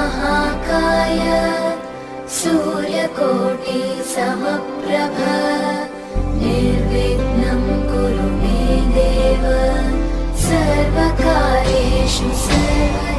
महाकाय सूर्यकोटि समप्रभ निर्विघ्नं कुरु मे देव सर्वकार्येषु सर्वदा।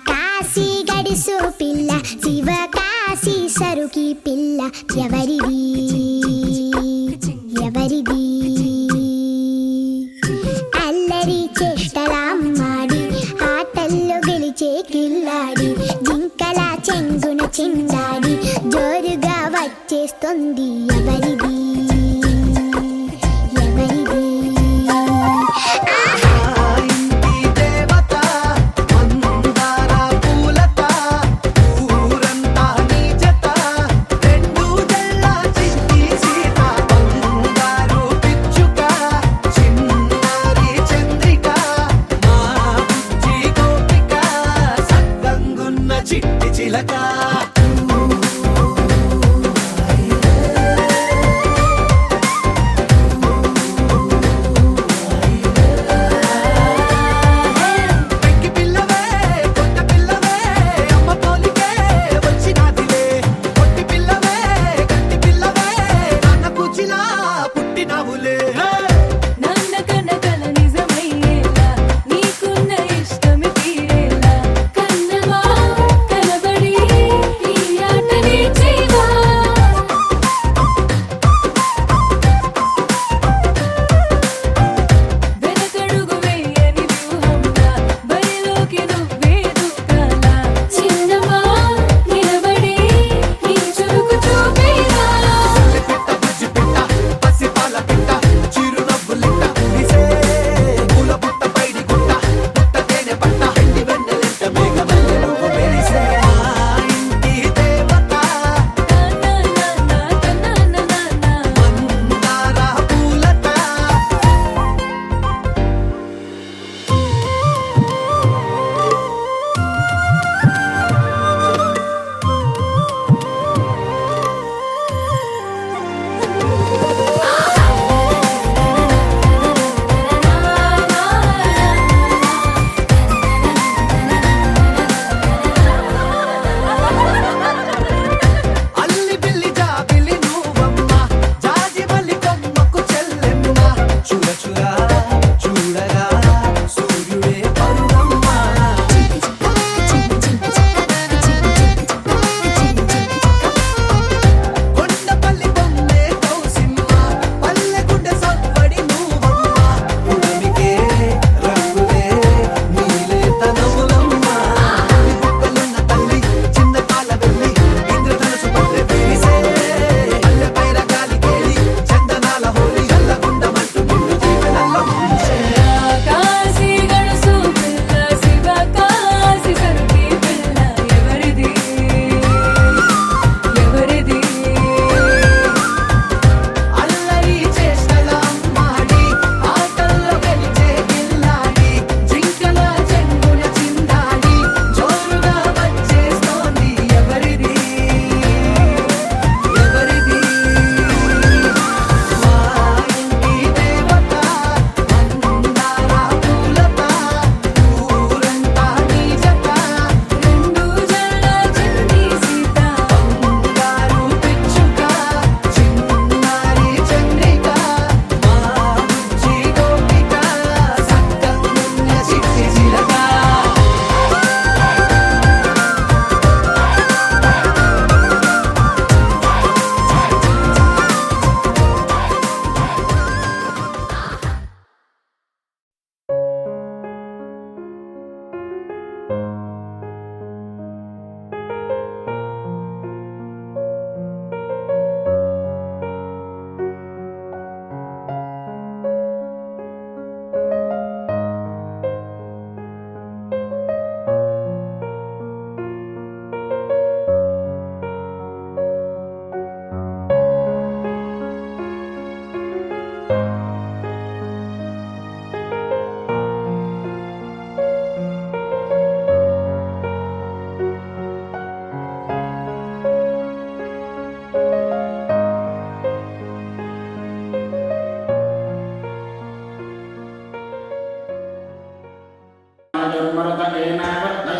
కాశీ గడిసు పిల్ల శివకాశీ సరుకి పిల్ల ఎవరిది ఎవరిది అల్లరి చేష్టలామ్మాడి ఆటల్లో గెలిచే కిల్లాడి జింకల చెంగున చిందాడి జోరుగా వచ్చేస్తుంది ఎవరిది ఎవరిది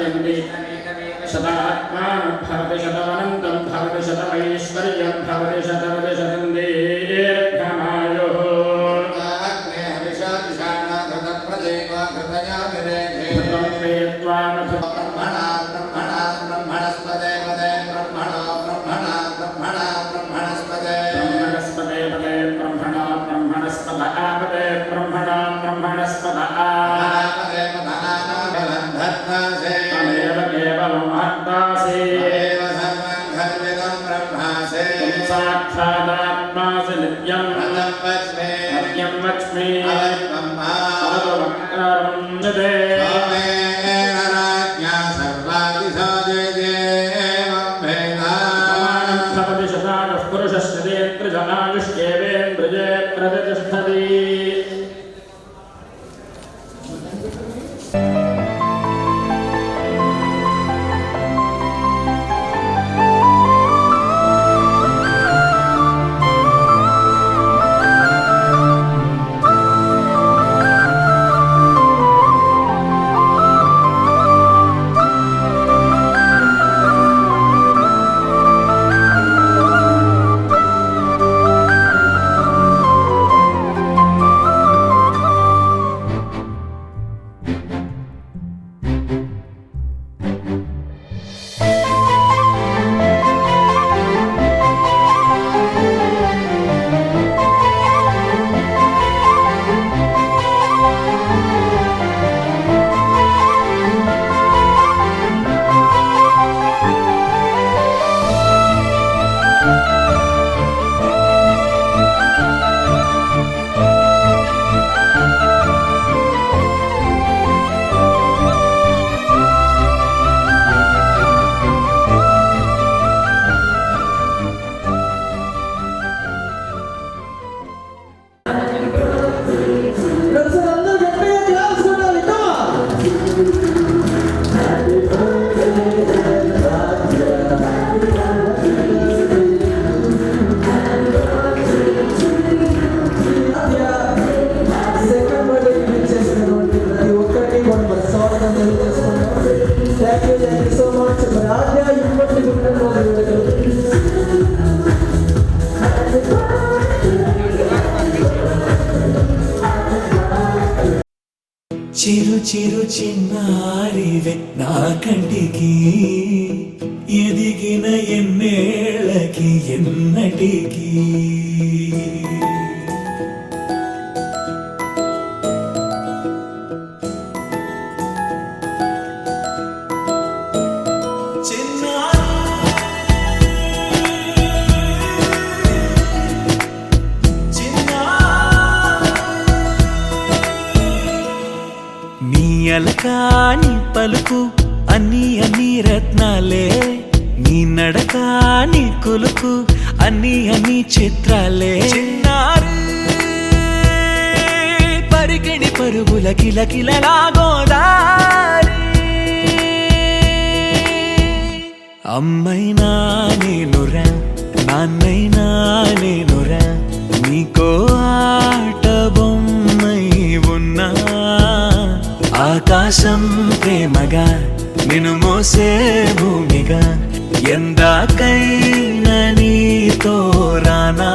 शतयन्ति शतात्मानं भवति शतमनन्तं भवति शतमैश्वर्यं भवति शतवति शतं दीर्घमायुः साक्षादात्मासि नित्यं सत्यं वच्मि अवक्त्रमुच्यते भवति शतायुः पुरुषस्येन्द्रजनायुष्येवेन्द्रजे प्रतिष्ठति చిరు చిరు చిన్నారివే నా కంటికి ఎదిగిన ఎన్నేళ్ళకి ఎన్నటికి అలకాని పలుకు అన్ని అన్ని రత్నాలే నీ నడక నీ కులుకు అన్ని అన్ని చిత్రాలే చిన్నారు పరికిణి పరుగుల కిలకిలలా గోదారి అమ్మైనా నేనురా నాన్నైనా నేనురా నీకో ఆట బొమ్మై ఉన్నా ఆకాశం ప్రేమగా నిన్ను మోసే భూమిగా ఎందాకైనా నీతో రానా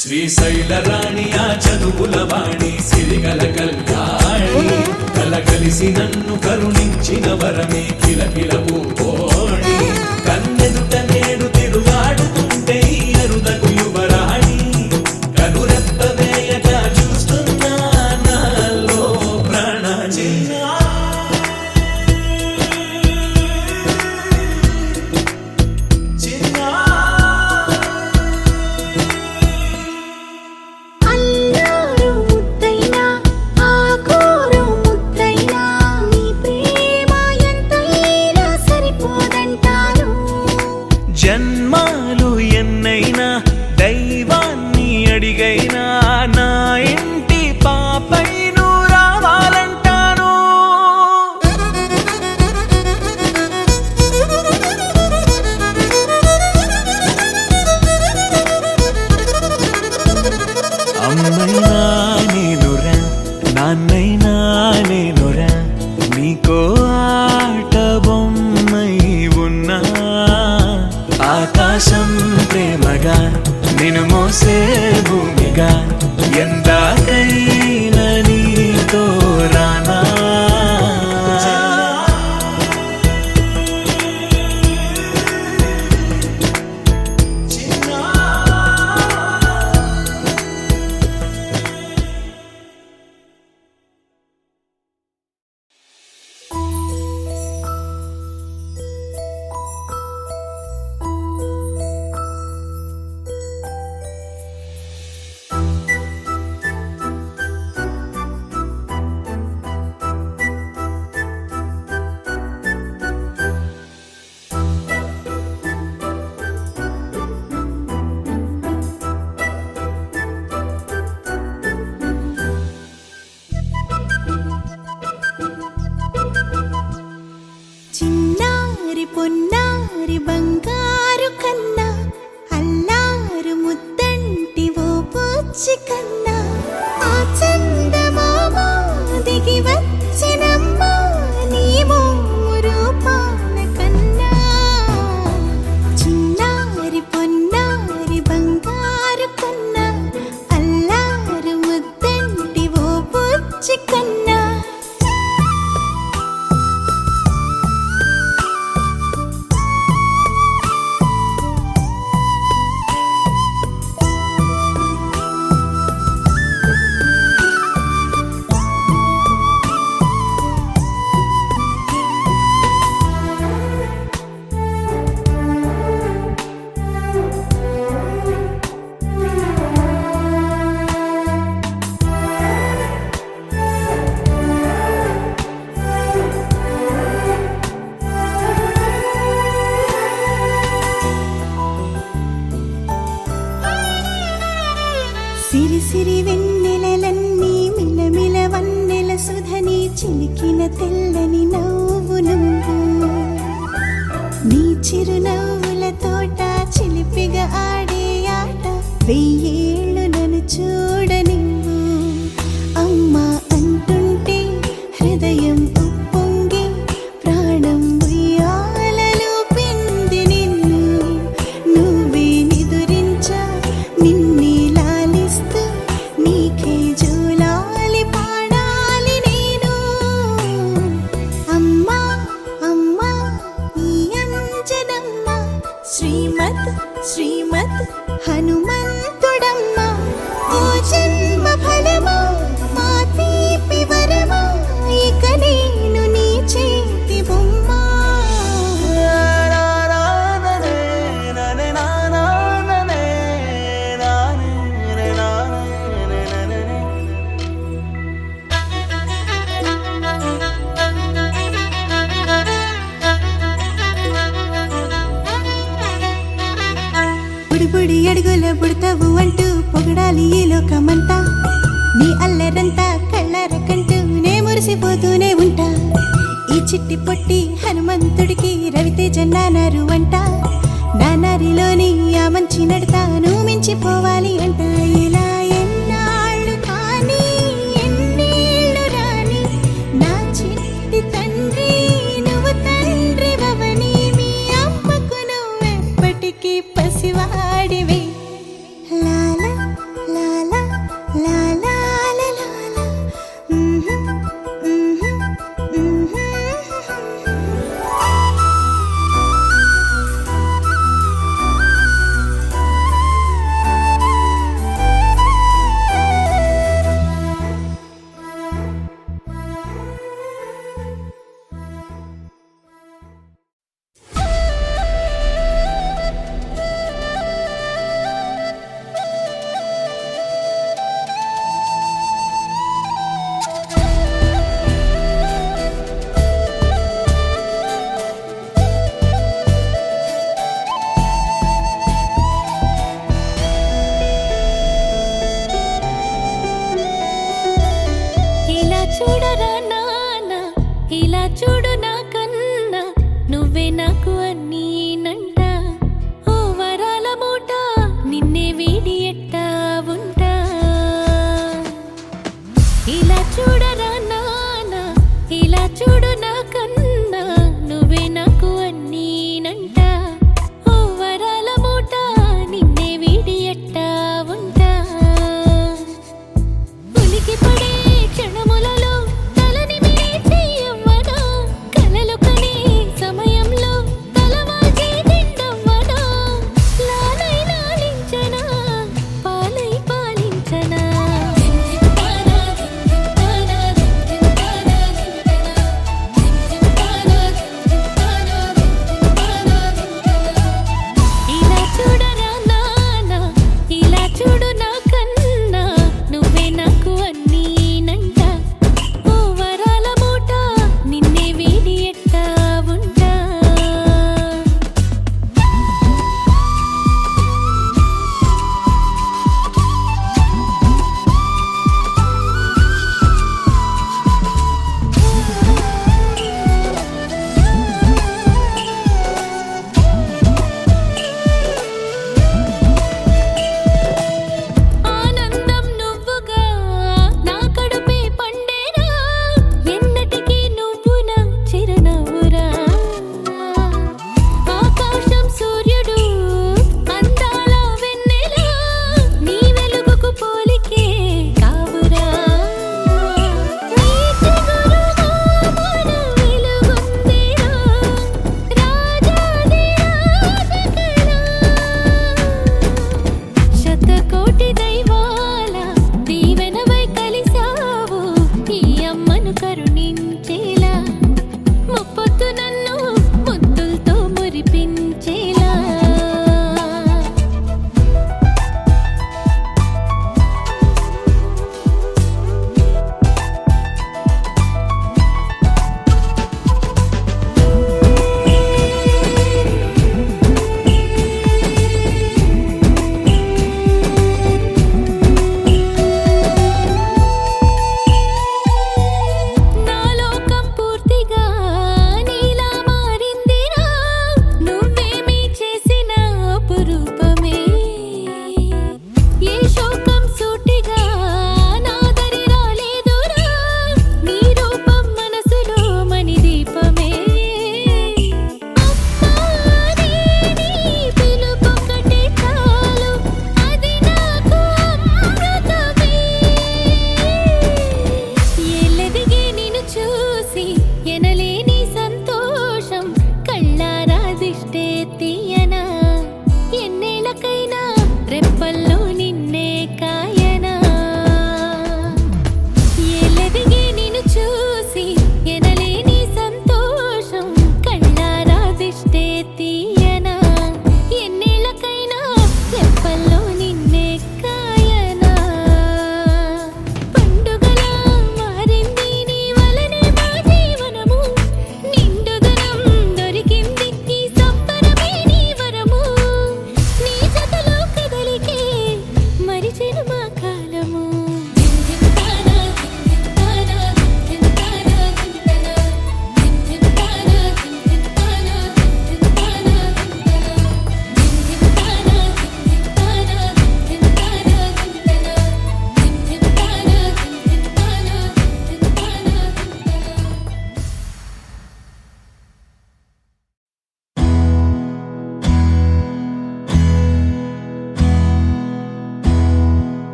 శ్రీశైల రాణి ఆ చదువుల వాణి సిరిగల కళ్యాణి కలగలిసి నన్ను కరుణించిన వరమే కిలకిల పూకోణి కన్నెదుట నేడు తిరుగాడుతుంటే అరుదకు యువరాణి కనురెప్ప వేయక చూస్తున్నా నాలో ప్రాణ చిన్నా సరిపోదు నిన్ను మోసే భూమిగా ఎందాకైనా నీతో రానా చిన్నారి పొన్నారి బంగారు కన్నా అల్లారు ముద్దంటి ఓ పూచి కన్నా ఆ చందమామ దిగి వచ్చినమ్మ నీ మోరు పాల కన్నా చిన్నారి పొన్నారి బంగారు కన్నా అల్లారు ముద్దంటి ఓ పూచి కన్నా సిరి సిరి వెన్నెలలన్నీ మిలమిల వన్నెల సుధని చిలికిన తెల్లని నవ్వు నువ్వు నీ చిరునవ్వుల తోట చిలిపిగా ఆడే ఆట వెయ్యేళ్ళు నన్ను చూడ నువ్వు అమ్మా అంటుంటే హృదయం ఉప్పొంగి ప్రాణం ఉయ్యాలలో పిండి నిన్ను నువ్వే నిదురించా నిన్నే లాలిస్తూ నీకే జూలాలి పాడాలి నేను అమ్మా అమ్మా ఈ అంజనమ్మ శ్రీమత్ శ్రీమత్ హనుమంతుడమ్మ ఓ జన్మ ఫలమా మా తీపి వరమా ఇక నేను నీ చేతి బొమ్మ బుడి బుడి అడుగుల బుడతావు అంటూ పొగడాలి ఈ లోకమంతా నీ అల్లరంతా కళ్ళారకంటూ నే మురిసిపోతూనే ఉంటా ఈ చిట్టి పొట్టి హనుమంతుడికి రవితేజ నానారు అంట నానారిలోని ఆ మంచి నడతాను మించిపోవాలి అంట ఇలా ఎన్నాళ్ళు కానీ ఎన్నేళ్ళు రాని నా చిట్టి తండ్రి నువ్వు తండ్రి భవని మీ అమ్మకు నువ్వెప్పటికీ పసివాడివి లాల లాల లాల లాల చూడరా నాన్న ఇలా చూడు నా కన్నా నువ్వే నాకు అన్నీనంట ఓ వరాల మూట నిన్నే వీడి ఎట్టా ఉంటా ఇలా చూడరా నాన్న ఇలా చూడు నా కన్నా నువ్వే నాకు అన్నీనంట ఓ వరాల మూట నిన్నే వీడి ఎట్టా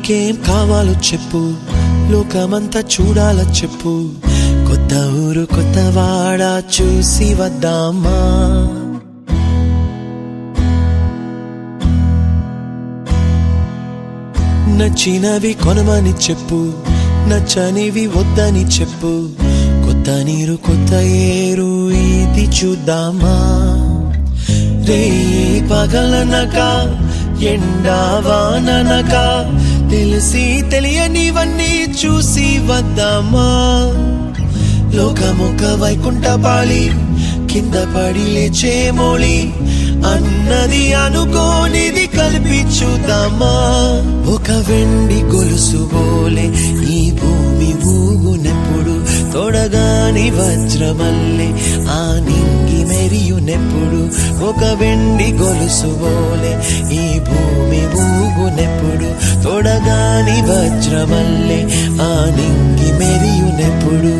నీకేం కావాలో చెప్పు, లోకమంతా చూడాల చెప్పు, కొత్త ఊరు కొత్త వాడ చూసి వద్దామా. నచ్చినవి కొనమని చెప్పు, నచ్చనివి వద్దని చెప్పు, కొత్త నీరు కొత్త ఏరు ఇది చూద్దామా. రే పగలనక ఎండావాననక తెలిసి తెలియనివన్నీ చూసి వద్దామా. లోకమొక వైకుంఠపాళి, కింద పడి లేచే మోళి, అన్నది అనుకోనిది కలిపి చూద్దామా. ఒక వెండి గొలుసు బోలే ఈ భూమి ఊగునెప్పుడు, తొడగాని వజ్రమల్లే ఆ నింగి మెరియునెప్పుడు. ఒక వెండి గొలుసు బోలే ఈ భూమి ఊగునెప్పుడు, తొడగాని వజ్రమల్లే ఆ నింగి మెరియునెప్పుడు.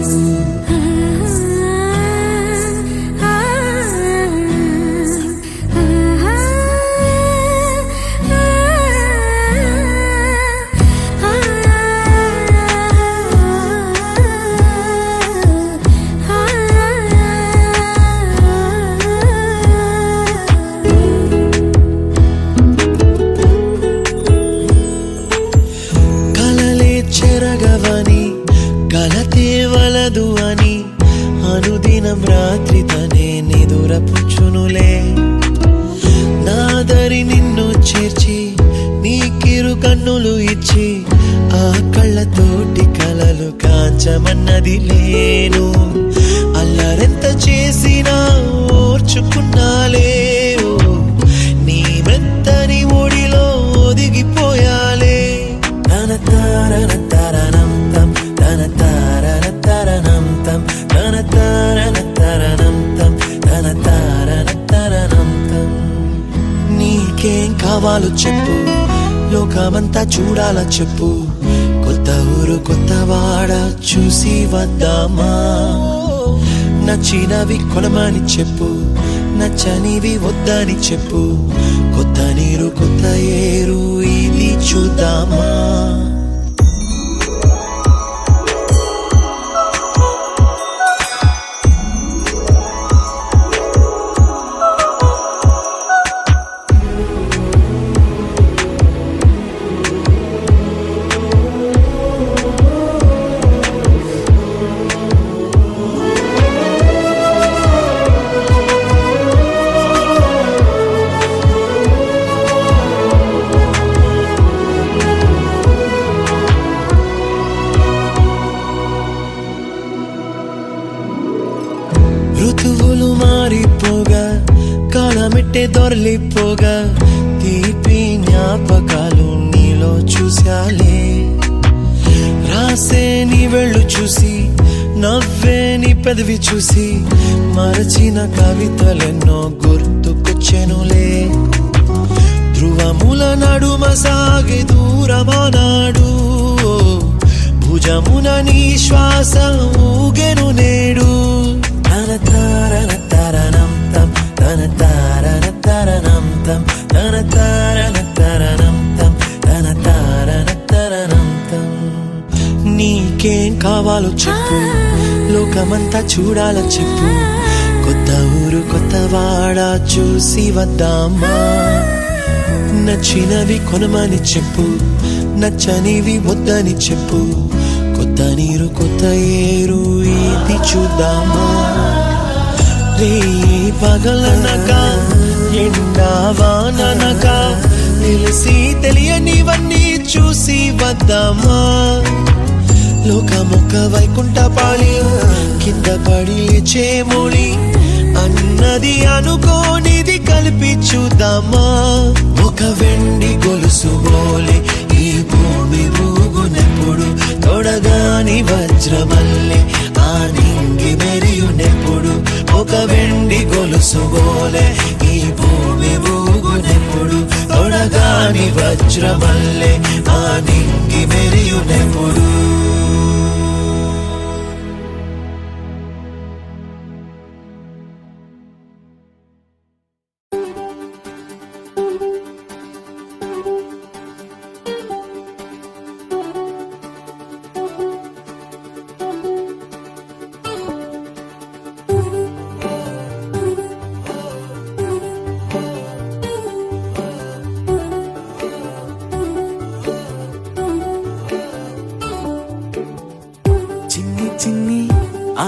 చెరగవని కలతే వలదు అని అనుదినం రాత్రి తనే నిదురపుచ్చునులే. నాదరి నిన్ను చేర్చి నీకిరు కన్నులు ఇచ్చి, ఆ కళ్ళతోటి కలలు కాంచమన్నది లేను. అల్లరెంత చేసినా ఓర్చుకున్నాలే, నీ మెత్తని ఒడిలో ఒదిగిపోయాలే. తన తారన తరణం తం, తన తారన తరణం తం, తన తారన తరణం తం, తన తారన తరణం తం. నీకేం కావాలో చెప్పు, లోకమంతా చూడాల చెప్పు, కొత్త ఊరు కొత్త వాడ చూసి వద్దామా. నచ్చినవి కొనమని చెప్పు, నచ్చనివి వద్దని చెప్పు, కొత్త నీరు కొత్త ఏరు ఇది చూద్దామా. ఋతువులు మారిపోగా కాలమెట్టే దొరలిపోగా, తీపి జ్ఞాపకాలు నీలో చూశాలే. రాసే నీ వెళ్ళు చూసి, నవ్వే నీ పెదవి చూసి, మరచిన కవితలెన్నో గుర్తుకొచ్చెనులే. ధ్రువముల నడుమ సాగే దూరమానాడు, భుజమున నీ శ్వాస ఊగెను నేడు. తన తారన తరణం తం, తన తారన తరణం తం, తన తారన తరణం తం, తన తారన తరణం తం. నీకేం కావాలో చెప్పు, లోకమంతా చూడాల చెప్పు, కొత్త ఊరు కొత్త వాడ చూసి వద్దామా. నచ్చినవి కొనమని చెప్పు, నచ్చనివి వద్దని చెప్పు, కొత్త నీరు కొత్త ఏరు ఇది చూద్దామా. రే పగలనక ఎండావాననక తెలిసి తెలియనివన్నీ చూసి వద్దామా. లోకమొక వైకుంఠపాళి, కింద పడి లేచే మోళి, అన్నది అనుకోనిది కలిపి చూద్దామా. ఒక వెండి గొలుసు బోలే ఈ భూమి ఊగునెప్పుడు, తొడగాని వజ్రమల్లే ఆ నింగి మెరియునెప్పుడు. ఒక వెండి గొలుసు బోలే ఈ భూమి ఊగునెప్పుడు, తొడగాని వజ్రమల్లే ఆ నింగి మెరియునెప్పుడు.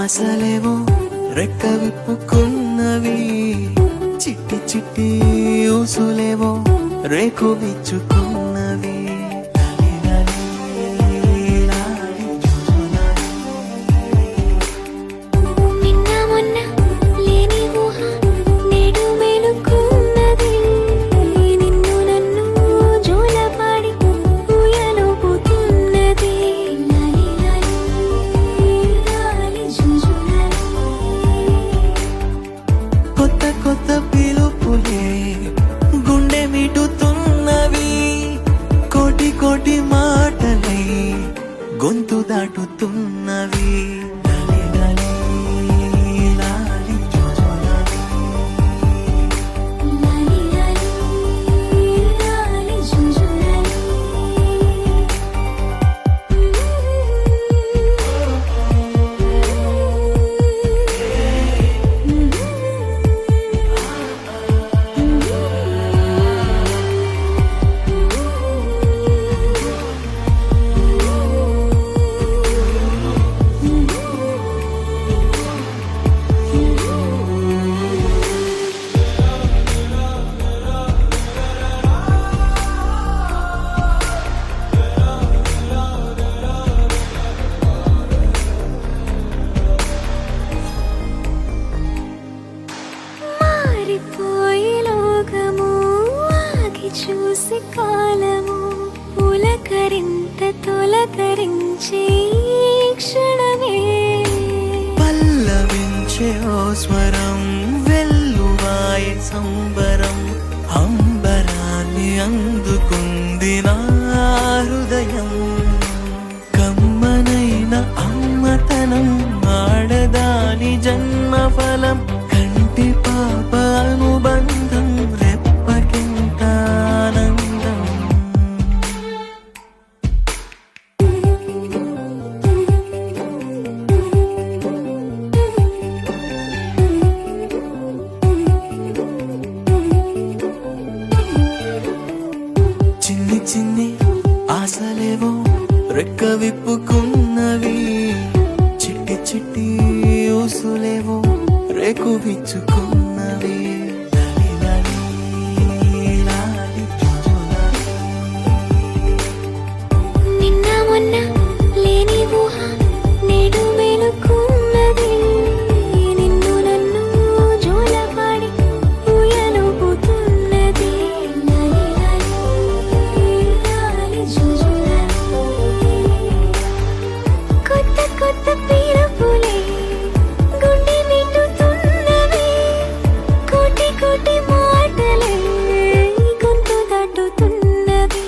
ఆశలేవో రెక్క విప్పుకున్నవి, చిట్టి చిట్టి ఊసులేవో రేకు విచ్చుకున్నవి. నిన్న మొన్న లేని ఊహ నేడు మేలుకున్నది, నిన్ను నన్ను జోలపాడి ఊయలుపుతున్నది. లాలి లాలి లాలి జుజులాలి. కొత్త కొత్త పిలుపులే గుండె మిటుతున్నవి, కోటి కోటి మాటలై గొంతు దాటుతున్నవి. లాలి లాలి లాలి జుజులాలి. మారిపోయే లోకము ఆగి చూసి కాలము, పులకరింత తొలకరించే ఈ క్షణమే. పల్లవించే ఓ స్వరం వెల్లువాయే సంబరం, అంబరాన్ని అందుకుంది నా హృదయం. కమ్మనైన అమ్మతనం ఆడదాని జన్మఫలం, కంటి పాప అనుబంధం రెప్పకింత ఆనందం. చిన్ని చిన్ని ఆశలేవో రెక్క విప్పుకున్నవి, చిట్టి చిట్టి ఊసులేవో రేకు విచ్చుకున్నవి. లాలి లాలి జుజులాలి. నిన్న మొన్న లేని ఊహ నేడు మేలుకున్నది, నిన్ను నన్ను జోలపాడి ఊయలుపుతున్నది. లాలి లాలి లాలి జుజులాలి. కొత్త కొత్త పిలుపులే గుండె మిటుతున్నవి, కోటి కోటి మాటలే గొంతు దాటుతున్నవి.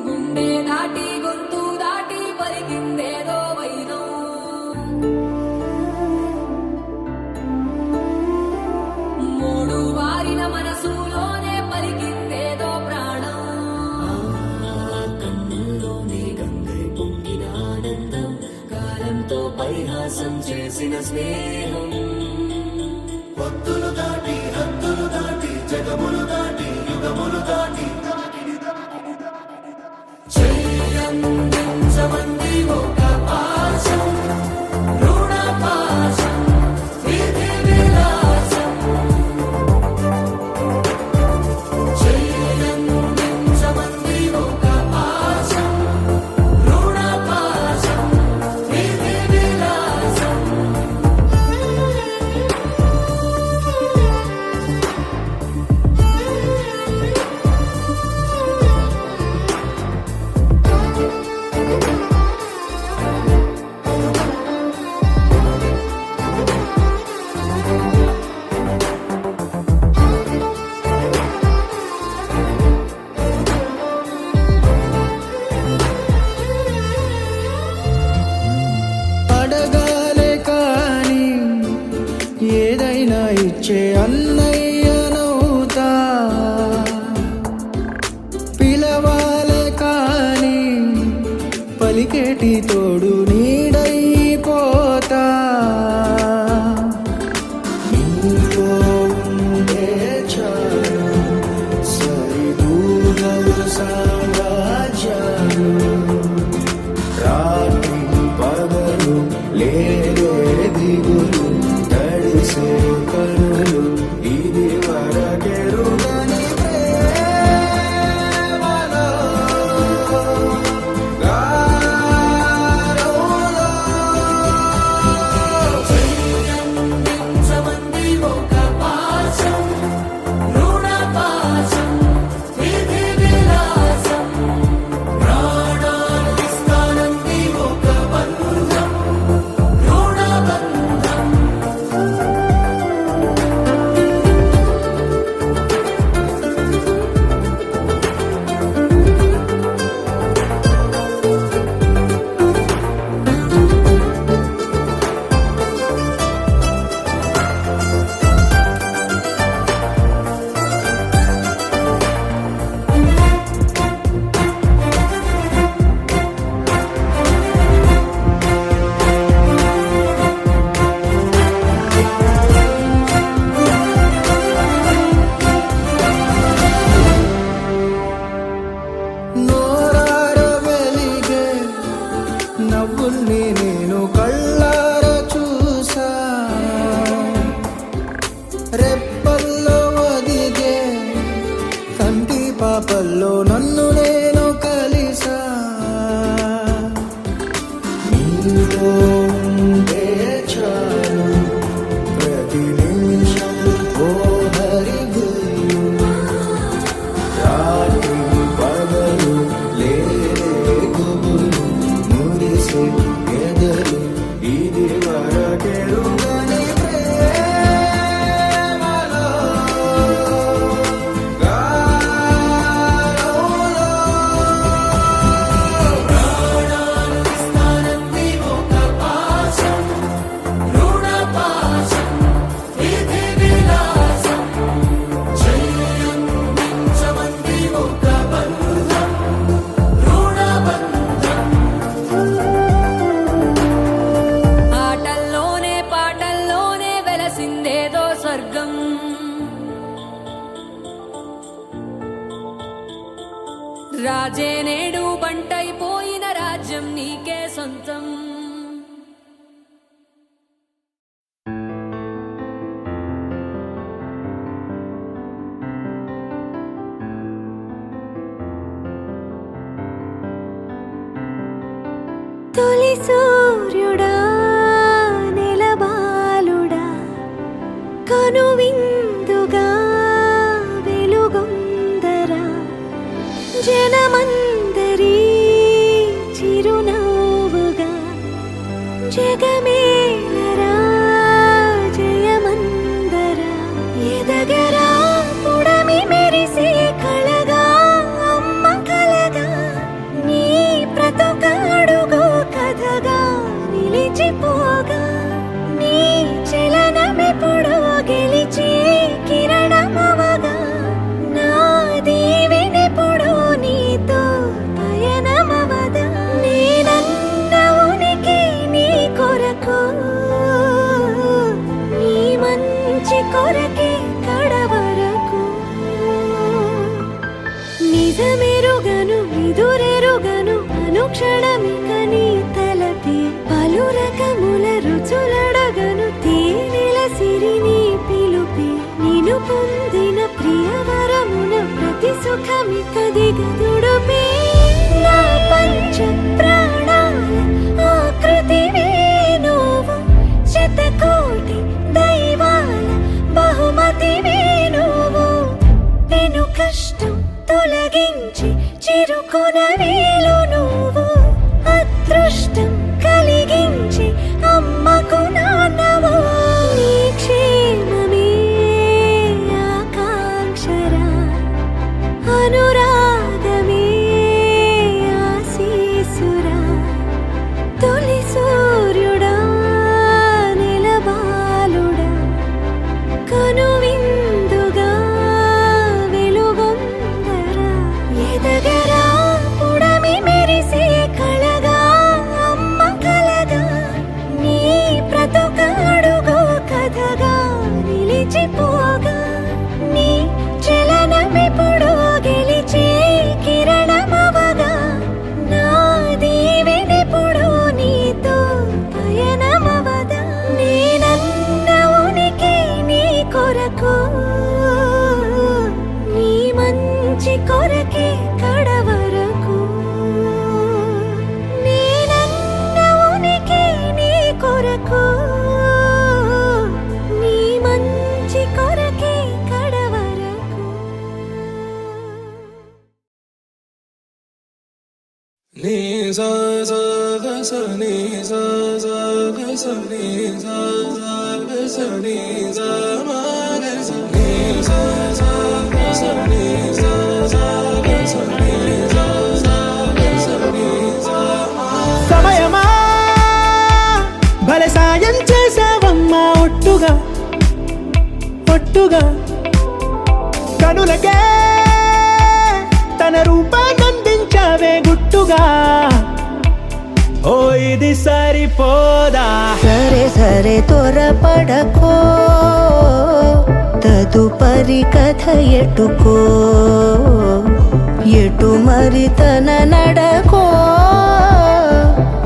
గుండె దాటి గొంతు దాటి పలికిందేదో వైనం, మూడు వారిన మనసులోనే పలికిందేదో ప్రాణం. కన్నుల్లోనే గంగై పొంగిన ఆనందం, కాలంతో పరిహాసం చేసిన స్నేహం. పొత్తులు దాటి హద్దులు దాటి జగములు దాటి యుగములు దాటి చెయ్యందించమంది ఒక పాశం, రుణ పాశం, విధి విలాసం. చెయ్యందించమంది ఒక పాశం, రుణ పాశం, విధి విలాసం. అడగాలే కాని ఏదైనా ఇచ్చే అన్నయ్యను కన్నిటి తోడు నీడైపోతా నీతో ఉండే చాలు సరిదూగవు సామ్రాజ్యాలు రాత్రి పగలు లేరే దిగులు తడిసే కనులు ఇది వరకెరుగని ప్రేమలో గారోలో సమన్వి ఒక పాశం రుణ పాశం విధి విలాసం ప్రాణాలు ఇస్తానంది ఒక బంధం రుణ బంధం నోరార వెలిగే నవ్వుల్ని నేను కళ్ళార చూసా రెప్పల్లో ఒదిగే కంటి పాపల్లో నన్ను నేను కలిసా నీతో ఉంటే చాలు ప్రతి నిమిషం ఓ హరిగులు రాత్రి పగలు లేరే గుబులు మురిసే ఎదలు ఇది వరకెరుగని ప్రేమలో గారోలో ప్రాణాలు ఇస్తానంది ఒక పాశం రుణ పాశం విధి విలాసం చెయ్యందించమంది ఒక బంధం రుణ బంధం ఆటల్లోనే పాటల్లోనే వెలసిందేదో స్వర్గం రాజే నేడు బంటైపోయిన రాజ్యం నీకే సొంతం తొలి సూర్యుడా నెలబాలుడా కనువిందుగా వెలుగొందరా జనమందరి చిరునవ్వుగా జగమేలరా జయమందరా ఎదగరా పుడమి మెరిసే కళగా అమ్మ కలగా నీ ప్రతొకడుగో కథగా నిలిచిపోగా నీ చలనమెప్పుడో గెలిచే కిరణమవగా నా దీవెనెప్పుడో నీతో పయనమవదా నేనన్న ఉనికి నీ కొరకు నీ మంచి కొరకే కడవరకు నిజమెరుగను విదురెరుగను అనుక్షణమిక నీ తలపి పలు రకముల రుచులడగను తేనెల సిరి నీ పిలుపి నిను పొందిన ప్రియవరమున ప్రతి సుఖమిక దిగదుడుపే నా పంచ ప్రాణాల ఆకృతివే నువ్వు శతకోటి దైవాల బహుమతివే నువ్వు పెను కష్టం తొలగించి చిరుకొనవేలు నువ్వు అదృష్టం కలిగించి అమ్మకు నాన్నవు నీ క్షేమమే ఆకాంక్షరా అనురాగమే ఆశీసురా తొలి సూర్యుడా నెలబాలుడా కనువిందుగా వెలుగొందరా ఎదగరా పుడమి నీ సా సా గ స నీ సా సా గ స నీ సా సా గ స నీ సా మా గ స నీ సా సా గ స నీ సా సా గ స నీ సా సా గ స నీ సా మా. సమయమా భలే సాయం చేసావమ్మా ఒట్టుగా ఒట్టుగా కనులకే తన రూపాన్నందించావే గుట్టుగా ఓ ఇది సరిపోదా సరే సరే త్వరపడకో తదుపరి కథ ఎటుకో ఎటు మరి తన నడకో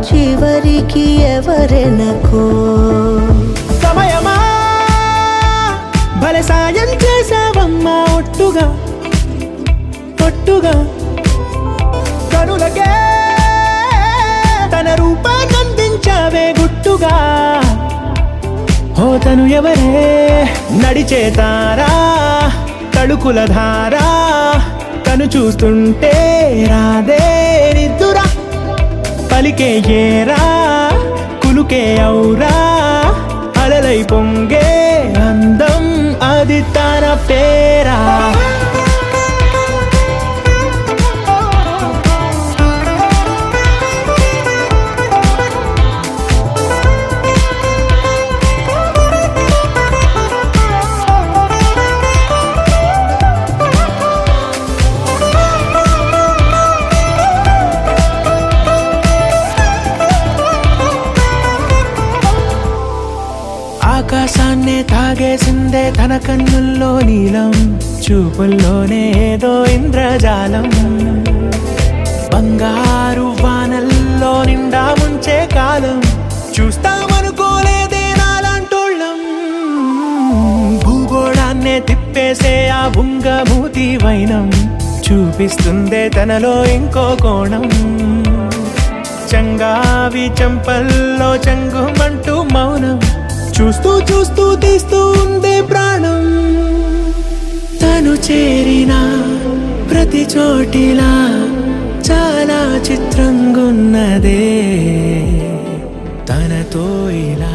చివరికి ఎవరెనకో సమయమా భలే సాయం చేసావమ్మా ఒట్టుగా ఒట్టుగా కనులకే తన రూపాన్నందించావే గుట్టుగా ఓ తను ఎవరే నడిచే తారా తడుకుల ధారా తను చూస్తుంటే రాదే నిద్దురా పలికే ఏరా కులుకే ఔరా అలలై పొంగే అందం అది తన పేరా ఆకాశాన్నే తాగేసిందే తన కన్నుల్లో నీలం చూపుల్లోనే ఏదో ఇంద్రజాలం బంగారు వానల్లో నిండా ముంచే కాలం చూస్తామనుకోలేదే నాలాంటోళ్ళం భూగోళాన్నే తిప్పేసే ఆ బుంగమూతి వైనం చూపిస్తుందే తనలో ఇంకో కోణం చంగావి చంపల్లో చంగుమంటూ మౌనం చూస్తూ చూస్తూ తీస్తూ ఉందే ప్రాణం తను చేరిన ప్రతి చోటిలా చాలా చిత్రంగున్నదే తనతో ఇలా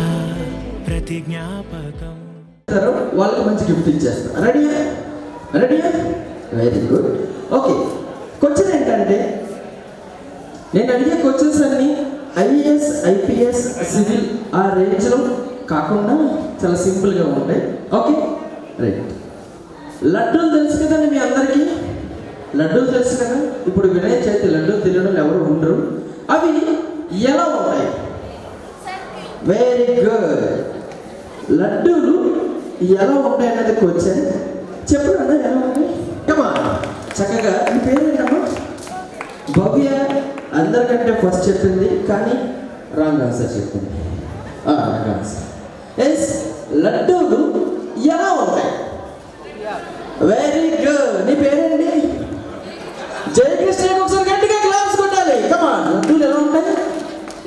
ప్రతి జ్ఞాపకం. వాళ్ళకి మంచి గిఫ్ట్ ఇచ్చేస్తా. రెడీయా రెడీయా వెరీ గుడ్. ఓకే, క్వశ్చన్ ఏంటంటే నేను అడిగే క్వశ్చన్స్ అన్ని ఐఏఎస్ ఐపీఎస్ సివిల్ ఆ రేంజ్లో కాకుండా చాలా సింపుల్గా ఉంటాయి. Okay right. లడ్డూలు తెలుసు కదండి మీ అందరికీ, లడ్డూలు తెలుసు కదా. ఇప్పుడు వినాయక చవితి లడ్డూలు తినడం ఎవరు ఉండరు. అవి ఎలా ఉంటాయి? Very good. లడ్డూలు ఎలా ఉంటాయి అన్నది క్వశ్చన్. చెప్పండి ఎలా ఉంటాయి? కమా చక్కగా. మీ పేరేంటమ్మా? భవ్య అందరికంటే ఫస్ట్ చెప్పింది కానీ రాంగ్ ఆన్సర్ చెప్పింది. Wrong answer. ఎస్, లడ్డూలు ఎలా ఉంటాయి? Very good. నీ పేరేంటి? జయకృష్ణ. ఒకసారి గట్టిగా క్లాప్స్ కొట్టాలి. కమా. లడ్డూలు ఎలా ఉంటాయి?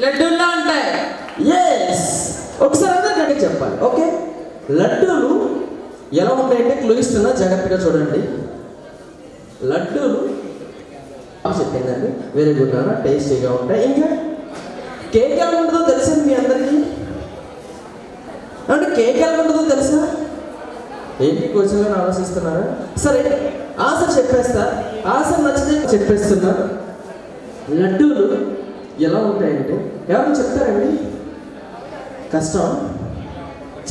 లడ్డూల్లా ఉంటాయి. ఎస్, ఒకసారి అందరు గట్టిగా చెప్పాలి. ఓకే, లడ్డూలు ఎలా ఉంటాయంటే క్లూ ఇస్తున్నా, జాగ్రత్తగా చూడండి. లడ్డూలు చెప్పిందండి. వెరీ గుడ్ అన్న. టేస్టీగా ఉంటాయి. ఇంకా కేక్ ఎలా ఉంటుందో తెలుసా మీ అందరికీ? అంటే కేక్ ఎలా ఉంటుందో తెలుసా? ఏంటి క్వశ్చన్ ఆలోచిస్తున్నారా? సరే ఆన్సర్ చెప్పేస్తా. ఆన్సర్ నచ్చితే చెప్పేస్తున్నా. లడ్డూలు ఎలా ఉంటాయంటే ఎవరు చెప్తారండి? కష్టం.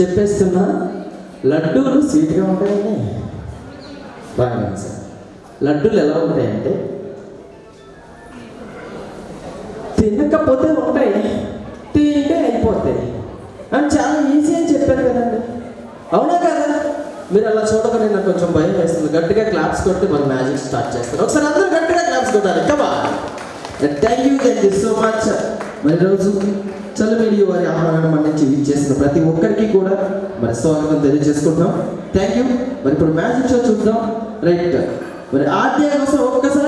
చెప్పేస్తున్నా. లడ్డూలు స్వీట్గా ఉంటాయండి. బాగా ఆన్సర్. లడ్డూలు ఎలా ఉంటాయంటే తినకపోతే ఉంటాయి, తింటే అయిపోతాయి అని చాలా ఈజీ అని చెప్పారు కదండి. అవునా కదా? మీరు అలా చూడగానే నాకు కొంచెం భయం వేస్తుంది. గట్టిగా క్లాప్స్ కొట్టి మన మ్యాజిక్ స్టార్ట్ చేస్తారు. ఒకసారి అందరూ గట్టిగా క్లాప్స్ కొట్టాలి. కమా. Thank you so much. మరి రోజు చల్లమీడియా వారి ఆహ్వానం నుంచి ఇచ్చేసిన ప్రతి ఒక్కరికి కూడా మరి స్వాగతం తెలియజేసుకుంటాం. Thank you. మరి ఇప్పుడు మ్యాజిక్ షో చూద్దాం. రైట్. మరి ఆద్య కోసం ఒక్కసారి